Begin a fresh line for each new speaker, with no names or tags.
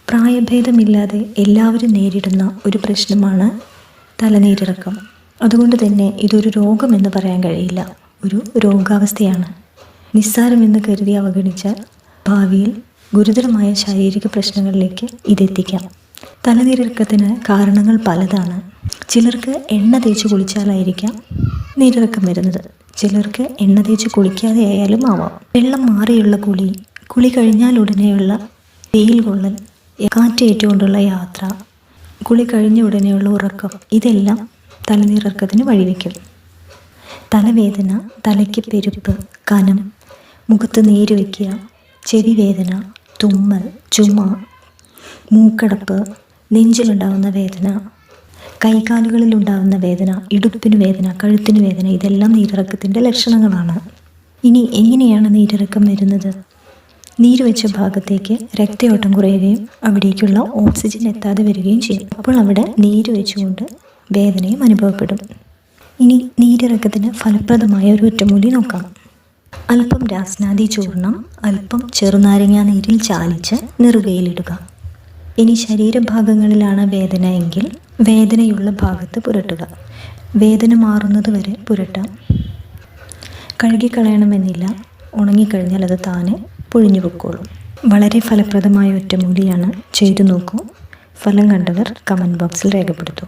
പ്രായഭേദമില്ലാതെ എല്ലാവരും നേരിടുന്ന ഒരു പ്രശ്നമാണ് തലനീരിറക്കം. അതുകൊണ്ട് തന്നെ ഇതൊരു രോഗമെന്ന് പറയാൻ കഴിയില്ല, ഒരു രോഗാവസ്ഥയാണ്. നിസ്സാരമെന്ന് കരുതി അവഗണിച്ചാൽ ഭാവിയിൽ ഗുരുതരമായ ശാരീരിക പ്രശ്നങ്ങളിലേക്ക് ഇതെത്തിക്കാം. തലനീരിറക്കത്തിന് കാരണങ്ങൾ പലതാണ്. ചിലർക്ക് എണ്ണ തേച്ച് കുളിച്ചാലായിരിക്കാം നീരിറക്കം വരുന്നത്. ചിലർക്ക് എണ്ണ തേച്ച് കുളിക്കാതെ ആയാലും ആവാം. വെള്ളം മാറിയുള്ള കുളി കഴിഞ്ഞാൽ ഉടനെയുള്ള വെയിൽ കൊള്ളൽ, കാറ്റേറ്റുകൊണ്ടുള്ള യാത്ര, കുളി കഴിഞ്ഞ ഉടനെയുള്ള ഉറക്കം, ഇതെല്ലാം തലനീരിറക്കത്തിന് വഴിവെക്കും. തലവേദന, തലയ്ക്ക് പെരുപ്പ്, കനം, മുഖത്ത് നീര് വയ്ക്കുക, ചെവി വേദന, തുമ്മൽ, ചുമ, മൂക്കടപ്പ്, നെഞ്ചിലുണ്ടാകുന്ന വേദന, കൈകാലുകളിലുണ്ടാകുന്ന വേദന, ഇടുപ്പിന് വേദന, കഴുത്തിന് വേദന, ഇതെല്ലാം നീരിറക്കത്തിൻ്റെ ലക്ഷണങ്ങളാണ്. ഇനി എങ്ങനെയാണ് നീരിറക്കം വരുന്നത്? നീര് വെച്ച ഭാഗത്തേക്ക് രക്തയോട്ടം കുറയുകയും അവിടേക്കുള്ള ഓക്സിജൻ എത്താതെ വരികയും ചെയ്യും. അപ്പോൾ അവിടെ നീര് വെച്ചുകൊണ്ട് വേദനയും അനുഭവപ്പെടും. ഇനി നീരിറക്കത്തിന് ഫലപ്രദമായ ഒരു ഒറ്റമൂലി നോക്കാം. അല്പം രാസ്നാദി ചൂർണം അല്പം ചെറുനാരങ്ങ നീരിൽ ചാലിച്ച് നെറുകയിലിടുക. ഇനി ശരീരഭാഗങ്ങളിലാണ് വേദന എങ്കിൽ വേദനയുള്ള ഭാഗത്ത് പുരട്ടുക. വേദന മാറുന്നത് വരെ പുരട്ടാം. കഴുകിക്കളയണമെന്നില്ല, ഉണങ്ങിക്കഴിഞ്ഞാൽ അത് താനെ പൊഴിഞ്ഞു പൊക്കോളും. വളരെ ഫലപ്രദമായ ഒറ്റമൂലിയാണ്. ചെയ്തു നോക്കൂ. ഫലം കണ്ടവർ കമൻറ്റ് ബോക്സിൽ രേഖപ്പെടുത്തും.